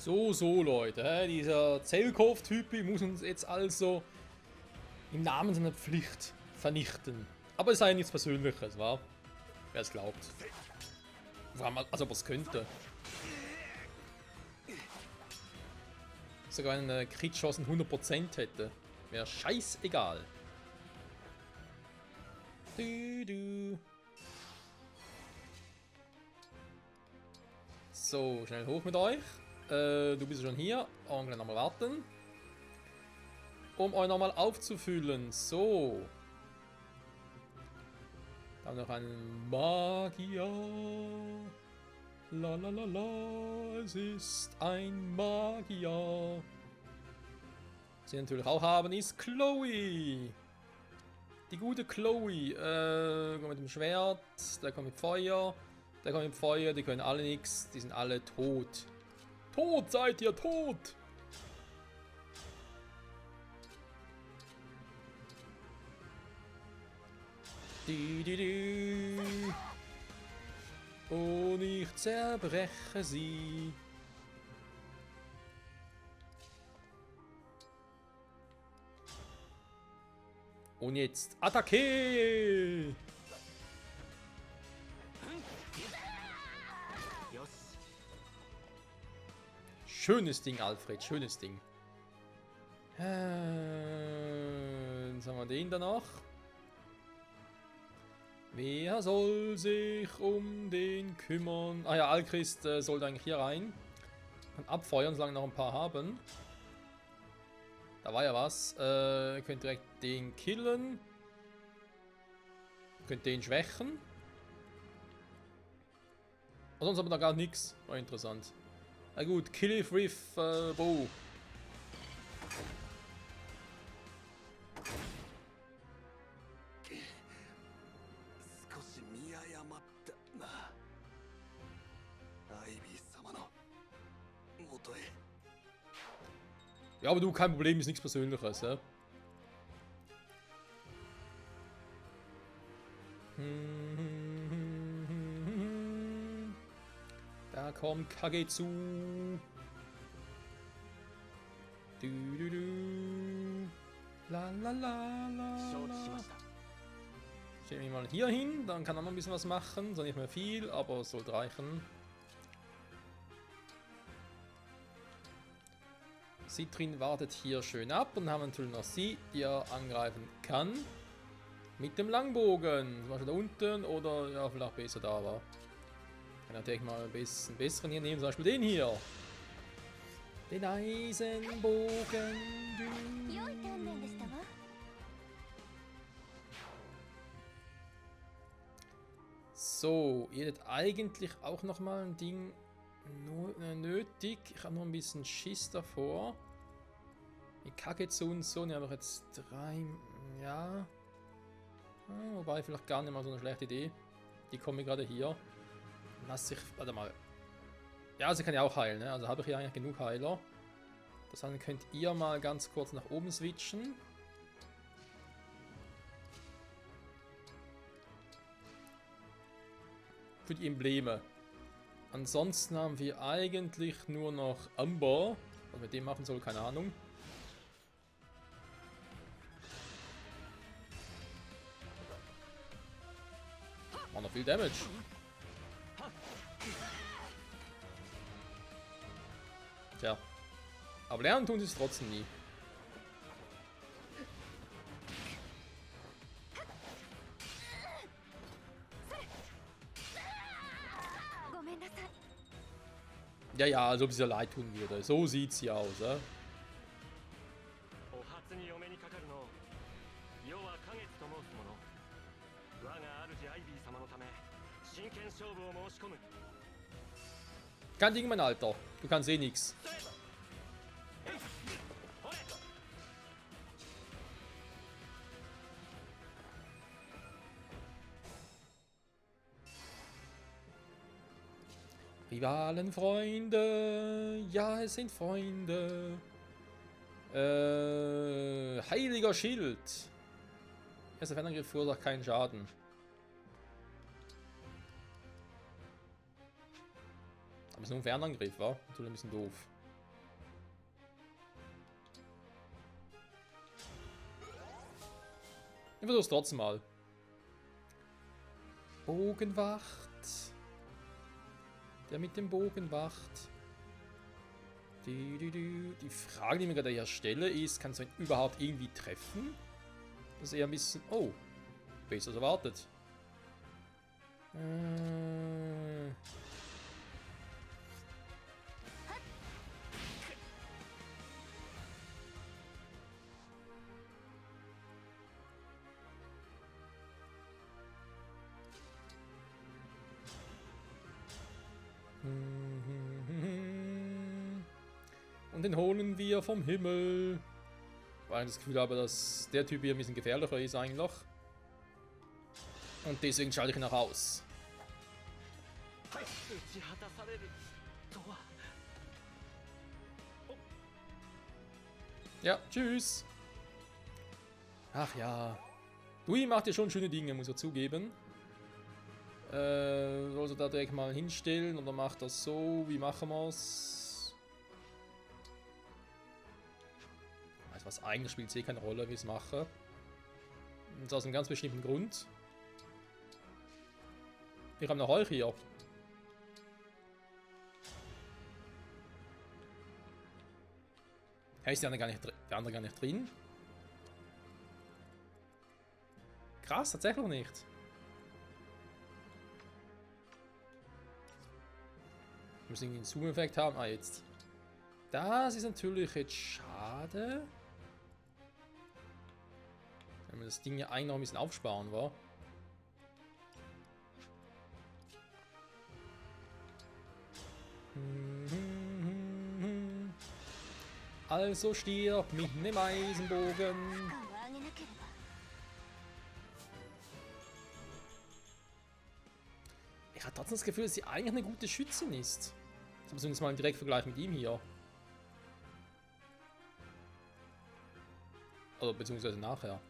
So, Leute. Dieser Zelkov-Typ muss uns jetzt also im Namen seiner Pflicht vernichten. Aber es sei ja nichts Persönliches, wa? Wer es glaubt. Vor allem, als ob er es könnte. Sogar eine Crit-Chancen 100% hätte. Wäre scheißegal. So, schnell hoch mit euch. Du bist schon hier. Und gleich nochmal warten. Um euch nochmal aufzufüllen. So. Dann noch ein Magier. La la la la. Es ist ein Magier. Was wir natürlich auch haben, ist Chloe. Die gute Chloe. Kommt mit dem Schwert. Der kommt mit Feuer. Der kommt mit Feuer. Die können alle nichts. Die sind alle tot. Tot seid ihr, tot! Und ich zerbreche sie. Und jetzt Attacke! Schönes Ding, Alfred, schönes Ding. Jetzt haben wir den da noch. Wer soll sich um den kümmern? Ah ja, Alchrist sollte eigentlich hier rein. Kann abfeuern, solange noch ein paar haben. Da war ja was. Könnt direkt den killen. Könnt den schwächen. Und sonst haben wir da gar nichts. War interessant. Na gut, Killif with Bow. Ja, aber du, kein Problem, ist nichts Persönliches, ja? Da kommt Kagetsu. La la la la. Stellen wir mal hier hin, dann kann er noch ein bisschen was machen. So nicht mehr viel, aber es sollte reichen. Citrin wartet hier schön ab und haben natürlich noch sie, die er angreifen kann. Mit dem Langbogen. Zum Beispiel da unten oder ja, vielleicht besser da war. Kann natürlich mal ein bisschen besseren hier nehmen, zum Beispiel den hier. Den Eisenbogen. So, ihr hättet eigentlich auch nochmal ein Ding nötig. Ich habe noch ein bisschen Schiss davor. Mit Kagetsu und so, ne, habe ich jetzt 3. Ja. Wobei, vielleicht gar nicht mal so eine schlechte Idee. Die kommen gerade hier. Lass sich. Warte mal. Ja, sie kann ja auch heilen, ne? Also habe ich hier eigentlich genug Heiler. Das heißt, könnt ihr mal ganz kurz nach oben switchen. Für die Embleme. Ansonsten haben wir eigentlich nur noch Amber. Was mit dem machen soll, keine Ahnung. Macht noch viel Damage. Tja. Aber lernen tun sie es trotzdem nie. Ja, ja, als ob sie ja leid tun würde. So sieht sie aus, ja. Kein Ding, mein Alter. Du kannst eh nix. Rivalen, Freunde. Ja, es sind Freunde. Heiliger Schild. Erster Fernangriff verursacht keinen Schaden. Aber es ist nur ein Fernangriff, wa? Natürlich ein bisschen doof. Ich versuch's trotzdem mal. Bogenwacht. Der mit dem Bogenwacht. Die Frage, die mir gerade hier stelle, ist, kannst du ihn überhaupt irgendwie treffen? Das ist eher ein bisschen... Oh, besser als erwartet. Und den holen wir vom Himmel. Weil ich das Gefühl habe, dass der Typ hier ein bisschen gefährlicher ist eigentlich. Und deswegen schalte ich ihn auch aus. Ja, tschüss. Ach ja. Dui macht ja schon schöne Dinge, muss er zugeben. Soll er da direkt mal hinstellen oder macht das so? Wie machen wir es? Also was eigentlich spielt es eh keine Rolle, wie ich es mache. Und das aus einem ganz bestimmten Grund. Wir haben noch euch hier. Hey, ist der andere gar nicht drin? Krass, tatsächlich nicht. Wir müssen irgendwie einen Zoom-Effekt haben. Ah, jetzt. Das ist natürlich jetzt schade. Wenn wir das Ding ja eigentlich noch ein bisschen aufsparen war. Also stirb mit dem Eisenbogen. Ich habe trotzdem das Gefühl, dass sie eigentlich eine gute Schützin ist. Das müssen wir uns mal im Direktvergleich mit ihm hier. Oder beziehungsweise nachher.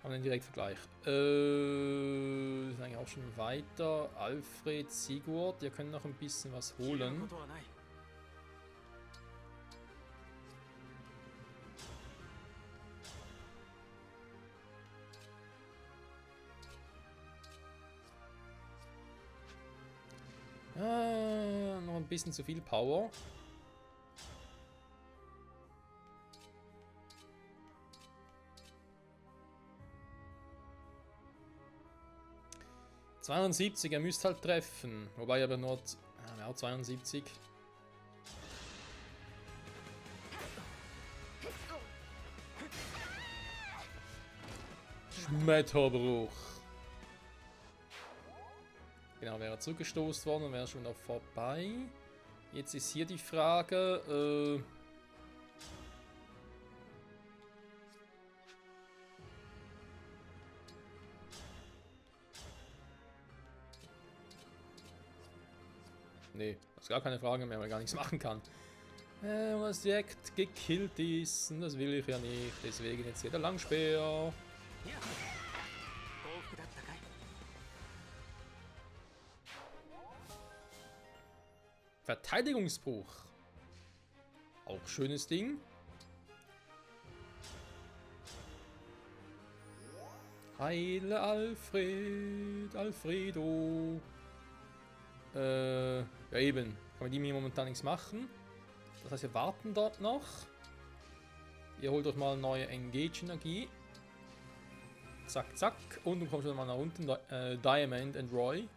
Haben wir einen Direktvergleich. Sind eigentlich auch schon weiter. Alfred, Sigurd, ihr könnt noch ein bisschen was holen. Noch ein bisschen zu viel Power. ...72, er müsste halt treffen. Wobei aber nur... Ja, 72. Schmetterbruch. Genau, wäre er zurückgestoßen worden, wäre schon noch vorbei. Jetzt ist hier die Frage... Nee, das ist gar keine Frage mehr, weil er gar nichts machen kann. Und das direkt gekillt ist, und das will ich ja nicht, deswegen jetzt hier der Langspeer. Verteidigungsbruch. Auch schönes Ding. Heile Alfred, Alfredo. Ja eben, kann man die mir momentan nichts machen. Das heißt, wir warten dort noch. Ihr holt euch mal neue Engage-Energie. Zack, zack. Und du kommst schon mal nach unten. Diamond and Roy.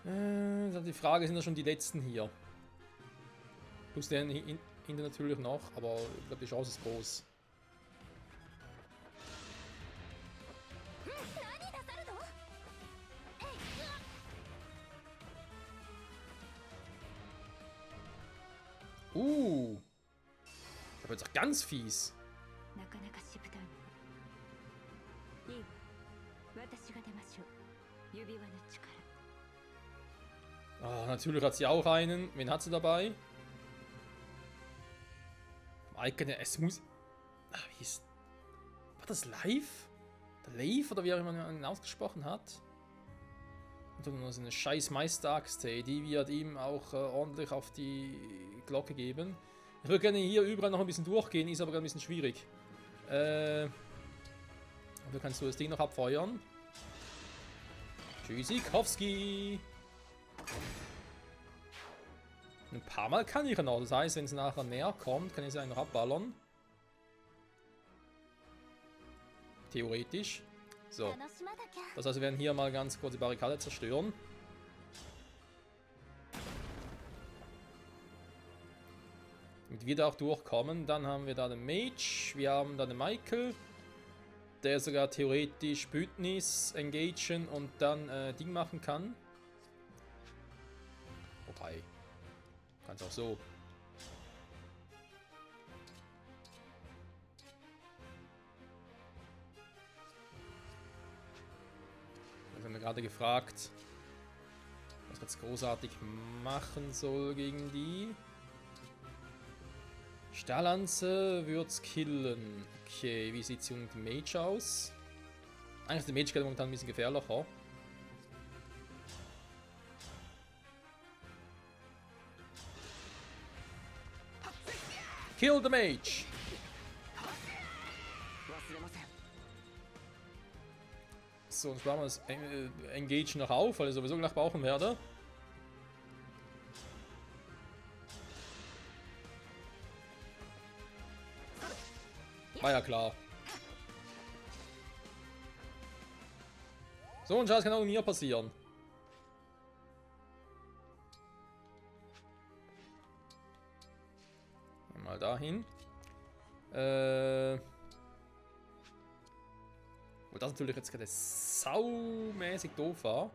Die Frage, sind da schon die letzten hier? Plus den hinten natürlich noch, aber ich glaube, die Chance ist groß. Das wird doch ganz fies. Oh, natürlich hat sie auch einen. Wen hat sie dabei? Es muss... Ach, wie ist... War das live? Der Leif oder wie auch immer man ihn ausgesprochen hat? Und dann noch so eine scheiß Meister-Axt, die wird ihm auch ordentlich auf die Glocke geben. Ich würde gerne hier überall noch ein bisschen durchgehen, ist aber ein bisschen schwierig. Dafür kannst du das Ding noch abfeuern. Tschüssikowski. Ein paar Mal kann ich noch. Das heißt, wenn es nachher näher kommt, kann ich es eigentlich noch abballern. Theoretisch. So. Das heißt, wir werden hier mal ganz kurz die Barrikade zerstören. Damit wir da auch durchkommen. Dann haben wir da den Mage. Wir haben da den Michael. Der sogar theoretisch Bündnis engagen und dann Ding machen kann. Wobei. Kannst auch so. Ich habe mir gerade gefragt, was ich jetzt großartig machen soll gegen die. Stahllanze wird's killen. Okay, wie sieht's hier mit dem Mage aus? Eigentlich ist der Mage gerade momentan ein bisschen gefährlicher. Kill the Mage! So, und sparen wir das Engage noch auf, weil ich sowieso gleich brauchen werde. War ja klar. So ein Scheiß kann auch mir passieren. Mal dahin. Und das natürlich jetzt gerade saumäßig doof war.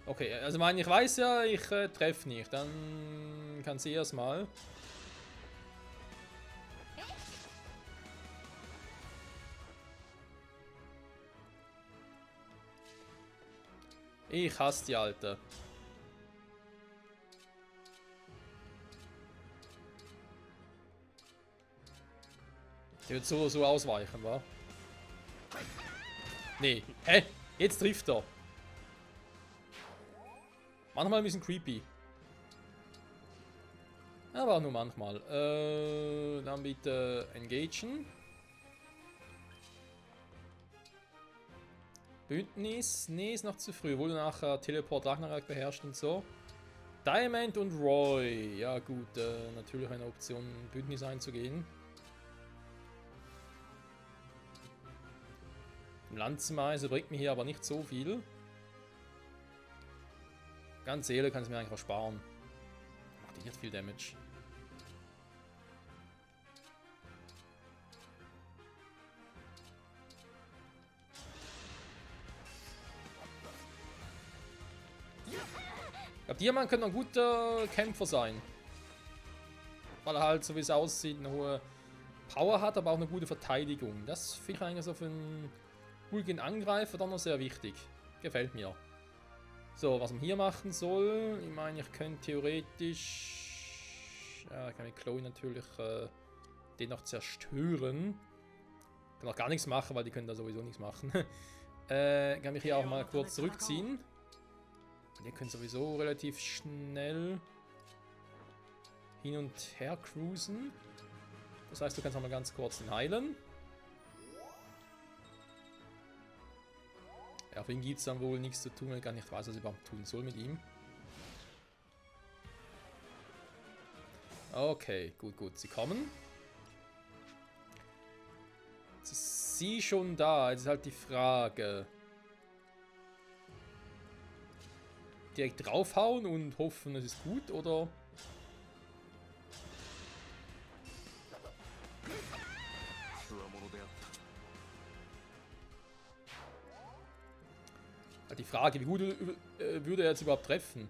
Okay, also ich weiß ja, ich treffe nicht. Dann kann sie erstmal. Ich hasse die Alte. Die wird so ausweichen, wa? Nee. Hä? Jetzt trifft er. Manchmal ein bisschen creepy. Aber auch nur manchmal. Dann bitte engagen. Bündnis. Nee, ist noch zu früh. Obwohl du nachher Teleport Ragnarök beherrscht und so. Diamond und Roy. Ja gut, natürlich eine Option, Bündnis einzugehen. Lanzenmeise bringt mir hier aber nicht so viel. Ganz ehrlich, kann es mir eigentlich auch sparen. Macht nicht viel Damage. Ich glaube, Diamant könnte ein guter Kämpfer sein. Weil er halt, so wie es aussieht, eine hohe Power hat, aber auch eine gute Verteidigung. Das finde ich eigentlich so für einen ruhigen Angreifer dann noch sehr wichtig. Gefällt mir. So, was man hier machen soll. Ich meine, ich könnte theoretisch. Ja, ich kann mit Chloe natürlich den noch zerstören. Ich kann auch gar nichts machen, weil die können da sowieso nichts machen. Ich kann mich hier auch mal kurz zurückziehen. Die können sowieso relativ schnell hin und her cruisen. Das heißt, du kannst auch mal ganz kurz den heilen. Ja, auf ihn gibt es dann wohl nichts zu tun, weil ich gar nicht weiß, was ich überhaupt tun soll mit ihm. Okay, gut, sie kommen. Jetzt ist sie schon da, jetzt ist halt die Frage. Direkt draufhauen und hoffen, es ist gut, oder? Halt die Frage, wie gut würde er jetzt überhaupt treffen?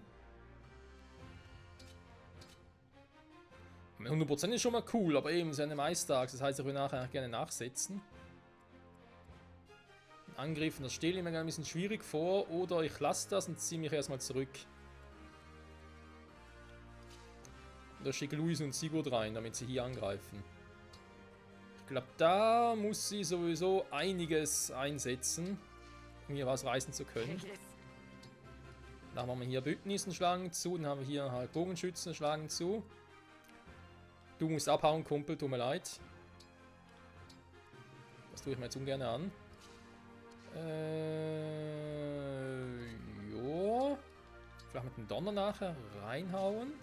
100% ist schon mal cool, aber eben seine Meisterachs, das heißt, ich würde nachher gerne nachsetzen. Angriffen, das stelle ich mir ein bisschen schwierig vor, oder ich lasse das und ziehe mich erstmal zurück. Da schicke Luis und Sigurd rein, damit sie hier angreifen. Ich glaube, da muss sie sowieso einiges einsetzen, um hier was reißen zu können. Dann haben wir hier Bündnissen schlagen zu, dann haben wir hier halt Bogenschützen schlagen zu. Du musst abhauen, Kumpel, tut mir leid. Das tue ich mir jetzt ungern an. Jo. Vielleicht mit dem Donner nachher reinhauen.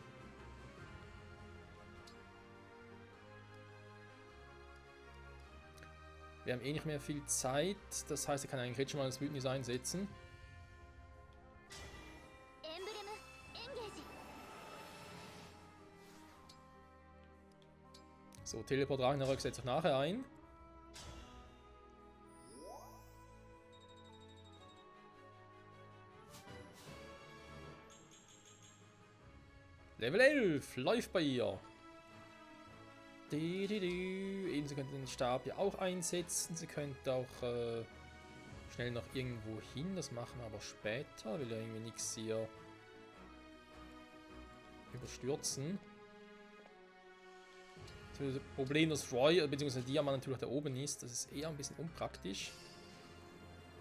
Wir haben eh nicht mehr viel Zeit. Das heißt, er kann eigentlich jetzt schon mal das Wütnis einsetzen. So, Teleport Ragnarök setzt sich nachher ein. Level 11 läuft bei ihr. Eben, sie könnte den Stab ja auch einsetzen. Sie könnte auch schnell noch irgendwo hin. Das machen wir aber später. Will ja irgendwie nichts hier überstürzen. Das Problem, dass Roy bzw. Diamant natürlich da oben ist, das ist eher ein bisschen unpraktisch.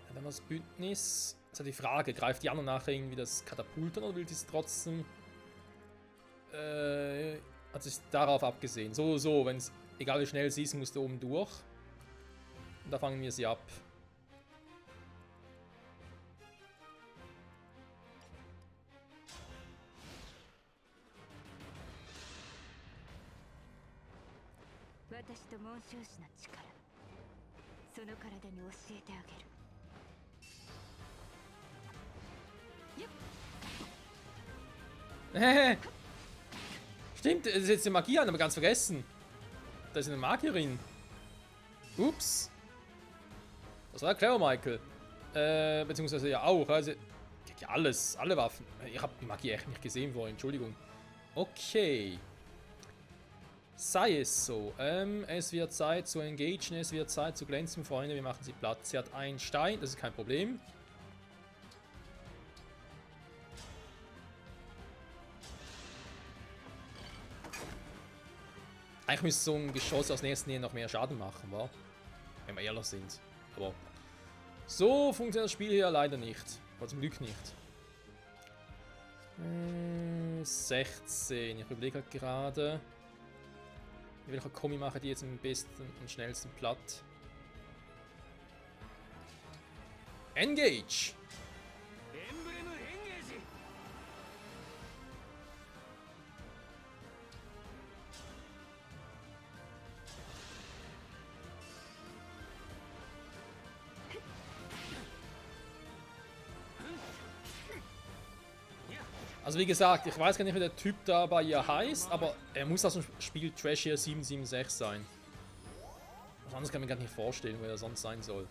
Dann haben wir das Bündnis. Also die Frage, greift die anderen nachher irgendwie das Katapult an oder will sie es trotzdem? Also ist darauf abgesehen. So, wenn es, egal wie schnell sie ist, muss da oben durch. Und da fangen wir sie ab. Stimmt, das ist jetzt die Magie an, aber ganz vergessen. Da ist eine Magierin. Ups. Das war clever, Michael. Beziehungsweise ja auch. Also, ja alles, alle Waffen. Ich habe die Magie echt nicht gesehen vorhin, Entschuldigung. Okay. Sei es so. Es wird Zeit zu engagen, es wird Zeit zu glänzen, Freunde. Wir machen sie platt. Sie hat einen Stein, das ist kein Problem. Eigentlich müsste so ein Geschoss aus nächsten Nähe noch mehr Schaden machen, wa? Wenn wir ehrlich sind. Aber so funktioniert das Spiel hier leider nicht. Aber zum Glück nicht. 16. Ich überlege halt gerade. Welcher Kommi mache die jetzt am besten und schnellsten platt? Engage! Also wie gesagt, ich weiß gar nicht, wie der Typ da bei ihr heißt, aber er muss aus dem Spiel Trashier 776 sein. Was anderes kann ich mir gar nicht vorstellen, wo er sonst sein soll.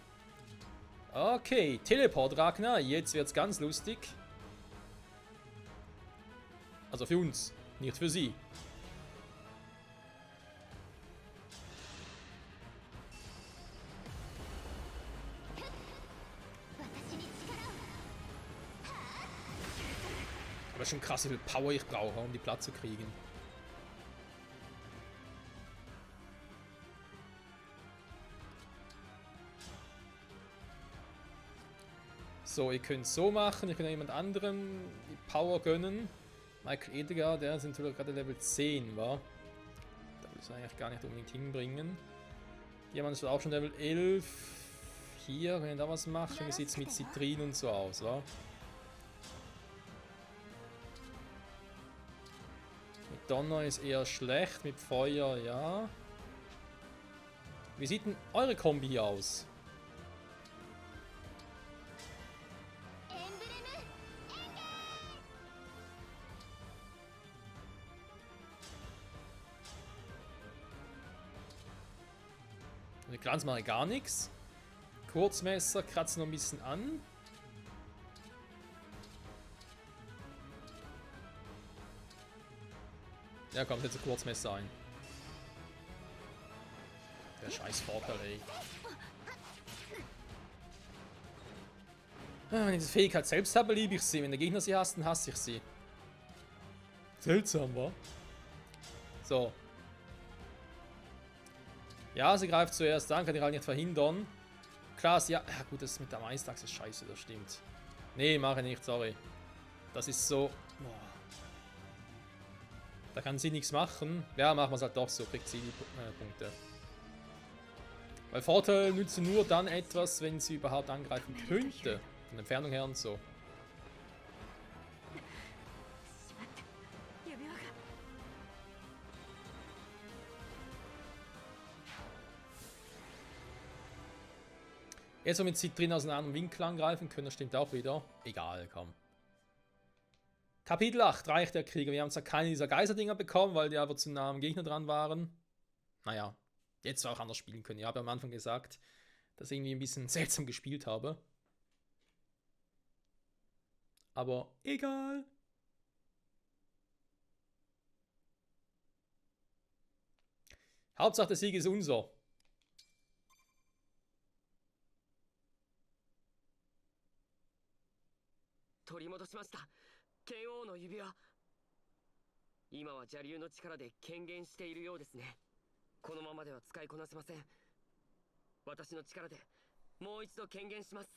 Okay, Teleport Ragnar, jetzt wird's ganz lustig. Also für uns, nicht für sie. Aber schon krass, wie viel Power ich brauche, um die platt zu kriegen. So, ihr könnt es so machen, ihr könnt jemand anderem die Power gönnen. Michael Edgar, der sind gerade Level 10, wa? Da will ich eigentlich gar nicht unbedingt hinbringen. Jemand ist auch schon Level 11. Hier, können wir da was machen? Wie sieht es mit Citrin und so aus, wa? Mit Donner ist eher schlecht, mit Feuer, ja. Wie sieht denn eure Kombi hier aus? Mit Glanz mache ich gar nichts. Kurzmesser kratzt noch ein bisschen an. Ja, komm, setze Kurzmesser ein. Der scheiß Vorteil, ey. Ja, wenn ich diese Fähigkeit selbst habe, liebe ich sie. Wenn der Gegner sie hasst, dann hasse ich sie. Seltsam, wa? So. Ja, sie greift zuerst an, kann ich halt nicht verhindern. Klar, ja, gut, das mit der Meistax ist scheiße, das stimmt. Nee, mache ich nicht, sorry. Das ist so... Da kann sie nichts machen. Ja, machen wir es halt doch so, kriegt sie die Punkte. Weil Vorteil nützen nur dann etwas, wenn sie überhaupt angreifen könnte. Von der Entfernung her und so. Jetzt, womit sie drin aus einem anderen Winkel angreifen können, das stimmt auch wieder. Egal, komm. Kapitel 8, Reich der Krieger. Wir haben zwar keine dieser Geisterdinger bekommen, weil die aber zu nah am Gegner dran waren. Naja, jetzt auch anders spielen können. Ich habe am Anfang gesagt, dass ich irgendwie ein bisschen seltsam gespielt habe. Aber egal. Hauptsache der Sieg ist unser. 取り戻しました。剣王の指輪。今は邪竜の力で権限しているようですね。このままでは使いこなせません。私の力でもう一度権限します。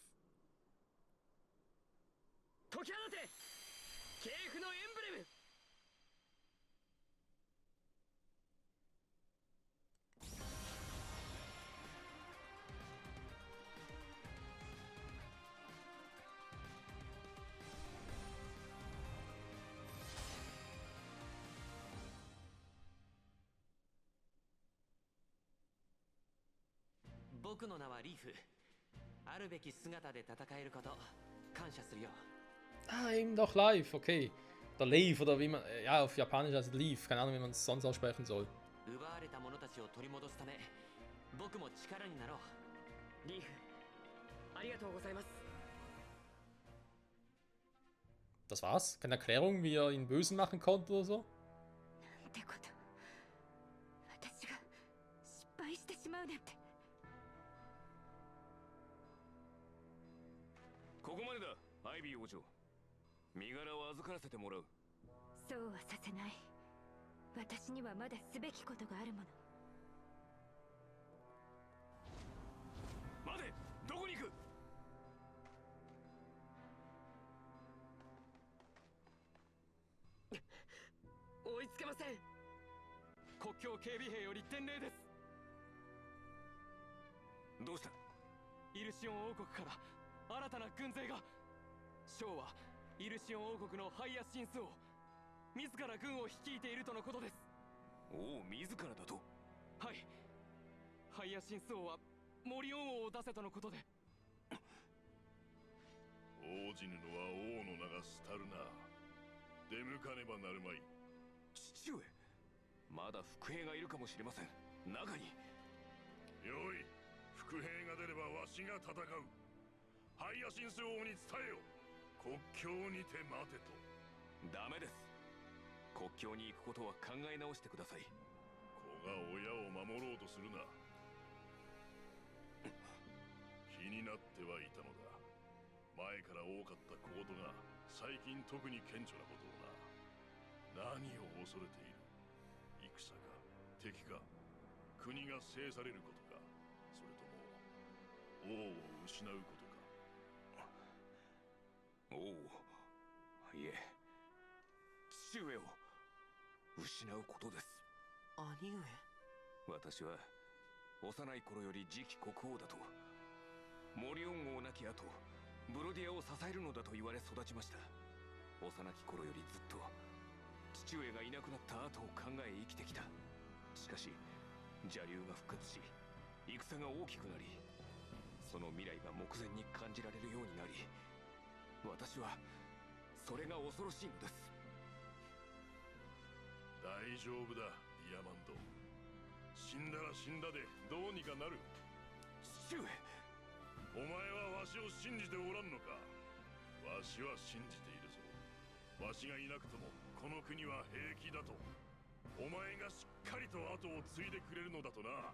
解き放て系譜のエンブレム。僕の名はリーフ。あるべき姿で戦えること感謝するよ。Ah, eben doch live, okay. Oder Leaf oder wie man. Ja, auf Japanisch heißt es Leaf. Keine Ahnung, wie man es sonst aussprechen soll. 奪われた者たちを取り戻すため、僕も力になろう。リーフ、ありがとうございます。Das war's? Keine Erklärung, wie er ihn böse machen konnte oder so? なんてこと。私が失敗してしまうなんて。ここまでだ、アイビー王女。身柄を預からせてもらう。そうはさせない。私にはまだすべきことがあるもの。待て、どこに行く。追いつけません。国境警備兵より伝令です。どうした。イルシオン王国から新たな軍勢が。将はイルシオン王国のハイヤシンス王自ら軍を率いているとのことです。おお、自らだと。はい。ハイヤシンス王はモリオン王を出せとのことで。応じぬのは王の名が廃るな。出向かねばなるまい。父上、まだ伏兵がいるかもしれません。中に。よい、伏兵が出ればわしが戦う。ハイヤシンス王に伝えよ。国境にて待てと。ダメです。国境に行くことは考え直してください。子が親を守ろうとするな。気になってはいたのだ。前から多かった小言が最近特に顕著なことをな。何を恐れている。戦か敵か国が制されることか、それとも王を失うことか。王、いえ、父上を失うことです。兄上。私は幼い頃より次期国王だと、モリオン王亡き後ブロディアを支えるのだと言われ育ちました。幼き頃よりずっと父上がいなくなった後を考え生きてきた。しかし邪竜が復活し戦が大きくなり、その未来が目前に感じられるようになり、私はそれが恐ろしいのです。大丈夫だ、ディアマンド。死んだら死んだでどうにかなる。父上、お前はわしを信じておらんのか。わしは信じているぞ。わしがいなくともこの国は平気だと。お前がしっかりと後を継いでくれるのだとな。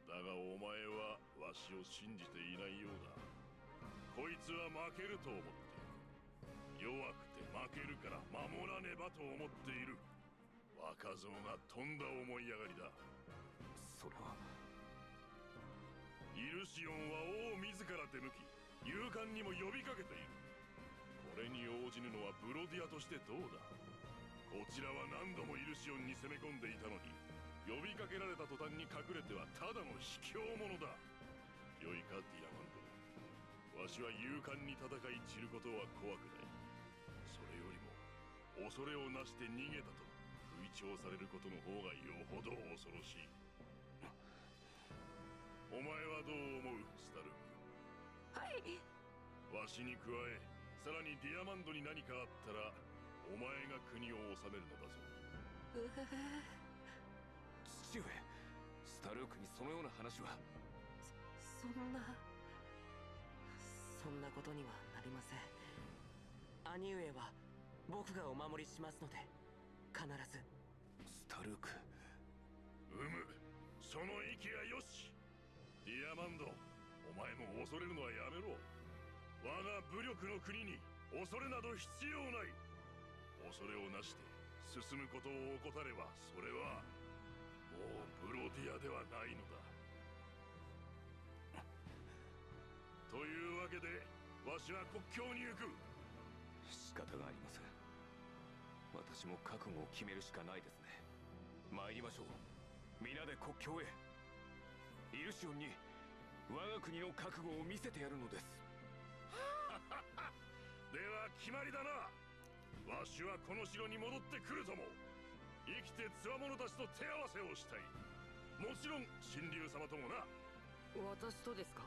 だがお前はわしを信じていないようだ。こいつは負けると思っている。弱くて負けるから守らねばと思っている。若造がとんだ思い上がりだ。それは。イルシオンは王自ら出向き勇敢にも呼びかけている。これに応じぬのはブロディアとしてどうだ。こちらは何度もイルシオンに攻め込んでいたのに、呼びかけられた途端に隠れてはただの卑怯者だ。良いかディアマンド、わしは勇敢に戦い散ることは怖くない。それよりも恐れをなして逃げたと吹聴されることの方がよほど恐ろしい。お前はどう思うスタルク？はい。わしに加え、さらにディアマンドに何かあったらお前が国を治めるのだぞ。父上、スタルークにそのような話は。そんなことにはなりません。兄上は僕がお守りしますので、必ず。スタルーク。その息はよし。ディアマンド、お前も恐れるのはやめろ。我が武力の国に恐れなど必要ない。恐れをなして進むことを怠れば、それはもうブロディアではないのだ。というわけでわしは国境に行く。仕方がありません。私も覚悟を決めるしかないですね。参りましょう。皆で国境へ。イルシオンに我が国の覚悟を見せてやるのです。では決まりだな。わしはこの城に戻ってくるとも。生きて強者たちと手合わせをしたい。もちろん神竜様ともな。私とですか？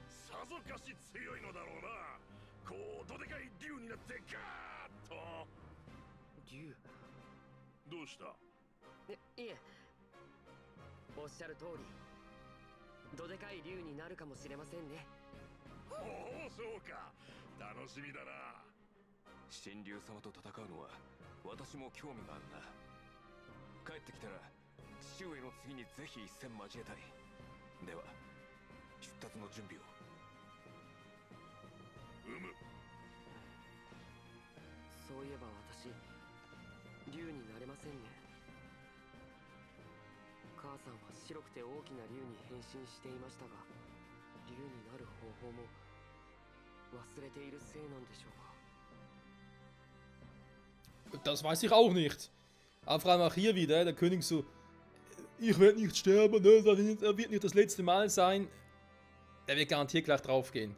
さぞかし強いのだろうな。こうどでかい竜になってガーッと。竜？どうした？いえ、おっしゃる通りどでかい竜になるかもしれませんね。おお、そうか。楽しみだな。神竜様と戦うのは私も興味があるな。帰ってきたら父上の次にぜひ一戦交えたい。では出立の準備を。そういえば私竜になれませんね。母さんは白くて大きな竜に変身していましたが、竜になる方法も忘れているせいなんでしょうか。 Das weiß ich auch nicht. Aber vor allem auch hier wieder, der König so, ich werde nicht sterben, das wird nicht das letzte Mal sein. Der wird garantiert gleich draufgehen.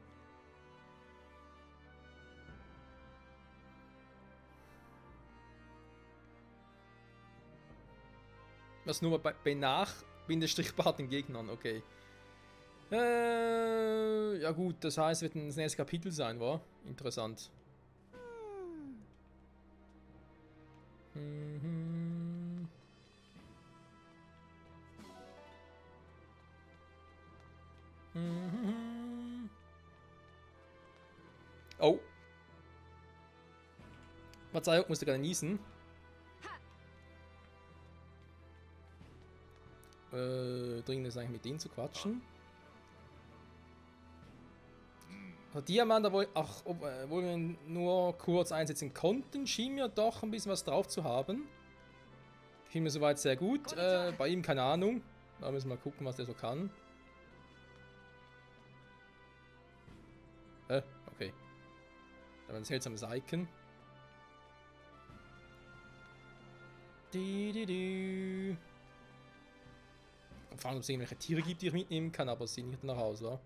Was nur bei Nach-Bindestrich-Bart Gegnern, okay. Ja gut, das heißt, wird das nächste Kapitel sein, wa? Interessant. Oh. Verzeihung, musste gerade niesen. Dringend ist eigentlich mit denen zu quatschen. Also Diamant, obwohl wir ihn nur kurz einsetzen konnten, schien mir doch ein bisschen was drauf zu haben. Gefiel mir soweit sehr gut. Bei ihm keine Ahnung. Da müssen wir mal gucken, was der so kann. Okay. Da war ein seltsames Icon. Vor allem, ob es irgendwelche Tiere gibt, die ich mitnehmen kann, aber es sieht nicht nach aus, oder?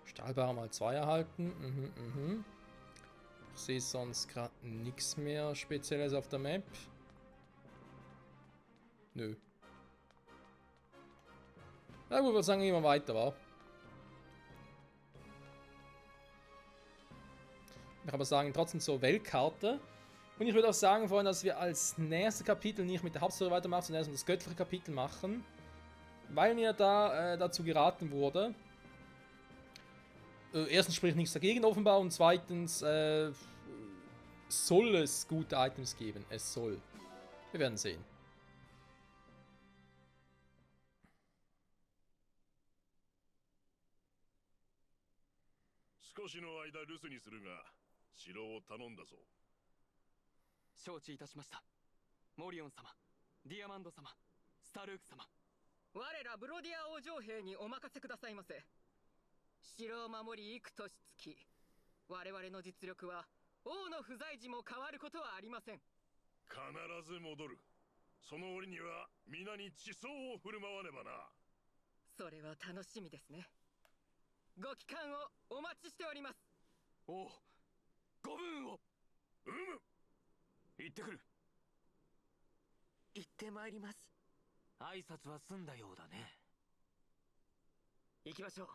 Stahlbar mal 2 erhalten. Ich sehe sonst gerade nichts mehr Spezielles auf der Map. Nö. Na gut, ich würde sagen, gehen wir weiter, wa? Ich aber sagen, trotzdem zur Weltkarte. Und ich würde auch sagen, vorhin, dass wir als nächstes Kapitel nicht mit der Hauptstory weitermachen, sondern erst das göttliche Kapitel machen. Weil mir da dazu geraten wurde. Erstens spricht nichts dagegen offenbar und zweitens soll es gute Items geben. Es soll. Wir werden sehen. “承知いたしました。モリオン様、ディアマンド様、スタルーク様。我らブロディア王女兵にお任せくださいませ。城を守り幾年月、我々の実力は王の不在時も変わることはありません。必ず戻る。その折には皆に地層を振る舞わねばな。それは楽しみですね。ご帰還をお待ちしております。おう、ご分を。うむ。行ってくる。行ってまいります。挨拶は済んだようだね。行きましょう。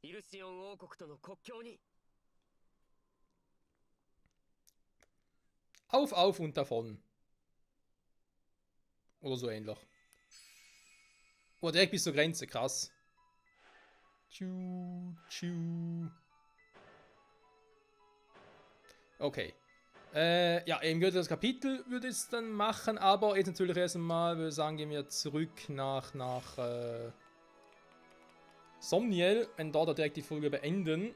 イルシオン王国との国境に。Auf, auf und davon. Oder so ähnlich. Oh, direkt bis zur Grenze, krass. Tschu, tschu. Okay. Ja, eben gehört das Kapitel würde ich es dann machen, aber jetzt natürlich erstmal, würde ich sagen, gehen wir zurück nach Somniel, wenn dort direkt die Folge beenden.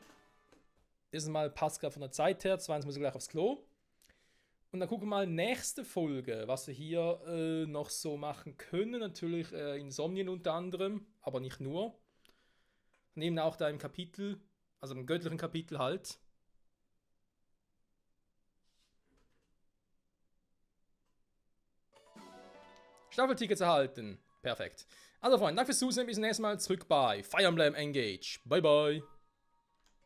Erstmal passt gerade von der Zeit her, zweitens muss ich gleich aufs Klo. Und dann gucken wir mal nächste Folge, was wir hier noch so machen können. Natürlich Insomnien unter anderem, aber nicht nur. Neben auch da im Kapitel, also im göttlichen Kapitel halt. Staffeltickets erhalten. Perfekt. Also Freunde, danke fürs Zusehen. Bis zum nächsten Mal. Zurück bei Fire Emblem Engage. Bye bye.